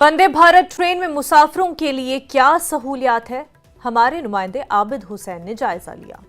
Vande Bharat train में मुसाफिरों के लिए क्या सहूलियात है, हमारे नुमाइंदे आबिद हुसैन ने जायजा लिया।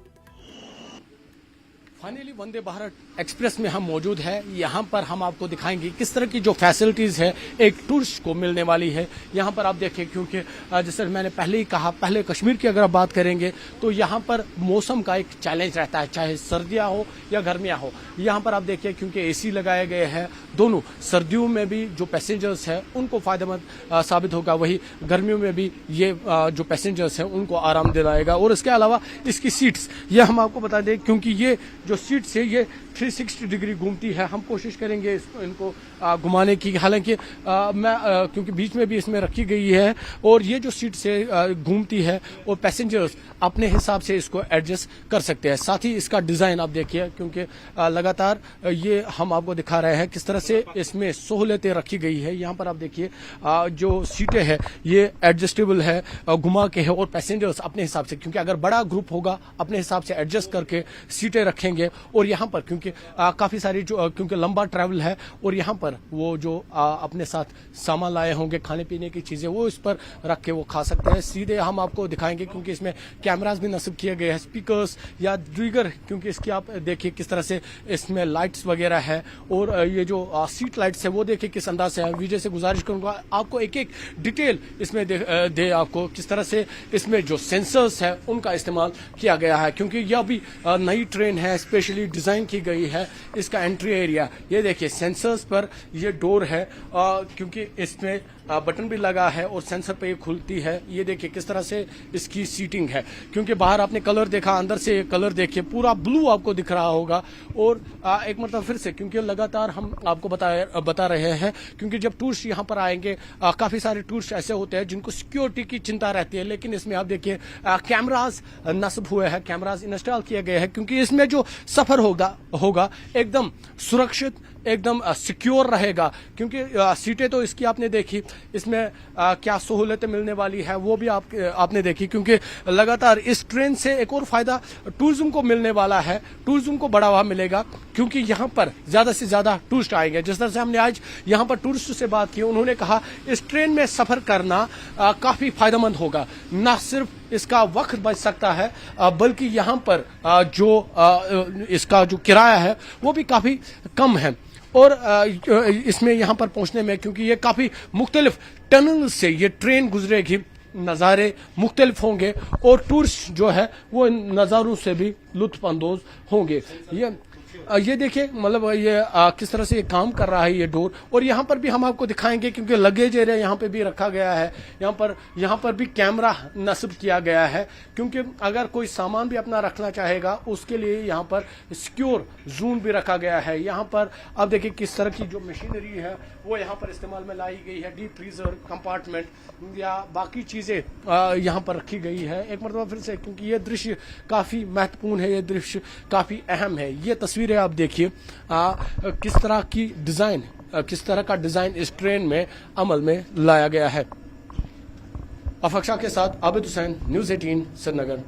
फाइनली वंदे भारत एक्सप्रेस में हम मौजूद है। यहाँ पर हम आपको दिखाएंगे किस तरह की जो फैसिलिटीज है एक टूरिस्ट को मिलने वाली है। यहाँ पर आप देखें, क्योंकि जैसे मैंने पहले ही कहा, पहले कश्मीर की अगर आप बात करेंगे तो यहाँ पर मौसम का एक चैलेंज रहता है, चाहे सर्दियाँ हो या गर्मियाँ हो। यहाँ पर आप देखिए, क्योंकि एसी लगाए गए हैं, दोनों सर्दियों में भी जो पैसेंजर्स हैं उनको फायदेमंद साबित होगा, वही गर्मियों में भी ये जो पैसेंजर्स हैं उनको आराम दिलाएगा। और इसके अलावा इसकी सीट्स, ये हम आपको बता दें, क्योंकि ये जो सीट से ये 360 डिग्री घूमती है। हम कोशिश करेंगे इनको घुमाने की, हालांकि क्योंकि बीच में भी इसमें रखी गई है और ये जो सीट से घूमती है और पैसेंजर्स अपने हिसाब से इसको एडजस्ट कर सकते हैं। साथ ही इसका डिज़ाइन आप देखिए, क्योंकि लगातार ये हम आपको दिखा रहे हैं किस तरह से इसमें सहूलियतें रखी गई है। यहाँ पर आप देखिए जो सीटें हैं ये एडजस्टेबल है, घुमा के है, और पैसेंजर्स अपने हिसाब से, क्योंकि अगर बड़ा ग्रुप होगा अपने हिसाब से एडजस्ट करके सीटें रखेंगे। और यहाँ पर क्योंकि काफ़ी सारी जो क्योंकि लंबा ट्रैवल है और यहाँ पर वो जो अपने साथ सामान लाए होंगे, खाने पीने की चीज़ें, वो इस पर रख के वो खा सकते हैं। सीधे हम आपको दिखाएंगे, क्योंकि इसमें कैमरास भी नस्ब किए गए हैं, स्पीकर्स या दीगर, क्योंकि इसकी आप देखिए किस तरह से इसमें लाइट्स वगैरह है। और ये जो सीट लाइट्स है वो देखिए किस अंदाज से है। विजय से गुजारिश करूंगा आपको एक एक डिटेल इसमें दे आपको किस तरह से इसमें जो सेंसर्स है उनका इस्तेमाल किया गया है, क्योंकि यह भी नई ट्रेन है, स्पेशली डिजाइन की गई है। इसका एंट्री एरिया ये देखिए, सेंसर्स पर ये डोर है, क्योंकि इसमें बटन भी लगा है और सेंसर पे ये खुलती है। ये देखिए किस तरह से इसकी सीटिंग है, क्योंकि बाहर आपने कलर देखा, अंदर से कलर देखिए पूरा ब्लू आपको दिख रहा होगा। और एक मतलब फिर से, क्योंकि लगातार हम आपको बता रहे हैं, क्योंकि जब टूरिस्ट यहाँ पर आएंगे, काफी सारे टूरिस्ट ऐसे होते हैं जिनको सिक्योरिटी की चिंता रहती है, लेकिन इसमें आप देखिए कैमरास नस्ब हुए हैं, कैमरास इंस्टॉल किए गए हैं, क्योंकि इसमें जो सफर होगा एकदम सुरक्षित, एकदम सिक्योर रहेगा। क्योंकि सीटें तो इसकी आपने देखी, इसमें क्या सहूलतें मिलने वाली है वो भी आपने देखी, क्योंकि लगातार इस ट्रेन से एक और फायदा टूरिज्म को मिलने वाला है, टूरिज्म को बढ़ावा मिलेगा, क्योंकि यहाँ पर ज्यादा से ज्यादा टूरिस्ट आएंगे। जिस तरह से हमने आज यहाँ पर टूरिस्ट से बात की, उन्होंने कहा इस ट्रेन में सफर करना काफी फायदेमंद होगा। न सिर्फ इसका वक्त बच सकता है, बल्कि यहाँ पर जो इसका जो किराया है वो भी काफी कम है। और इसमें यहाँ पर पहुंचने में, क्योंकि ये काफी मुख्तलिफ टनल से ये ट्रेन गुजरेगी, नज़ारे मुख्तलिफ होंगे और टूरिस्ट जो है वो इन नज़ारों से भी लुत्फ अंदोज होंगे। ये देखिए, मतलब ये किस तरह से ये काम कर रहा है ये डोर। और यहाँ पर भी हम आपको दिखाएंगे, क्योंकि लगेज एरिया यहाँ पे भी रखा गया है, यहाँ पर भी कैमरा नस्ब किया गया है, क्योंकि अगर कोई सामान भी अपना रखना चाहेगा उसके लिए यहाँ पर सिक्योर जोन भी रखा गया है। यहाँ पर आप देखिए किस तरह की जो मशीनरी है वो यहाँ पर इस्तेमाल में लाई गई है, डीप फ्रीजर, कंपार्टमेंट या बाकी चीज़ें यहाँ पर रखी गई है। एक मरतबा फिर से, क्योंकि ये दृश्य काफ़ी महत्वपूर्ण है, ये दृश्य काफ़ी अहम है। ये तस्वीरें आप देखिए किस तरह की डिज़ाइन, किस तरह का डिज़ाइन इस ट्रेन में अमल में लाया गया है। अफक्षा के साथ आबिद हुसैन, न्यूज़ 18 श्रीनगर।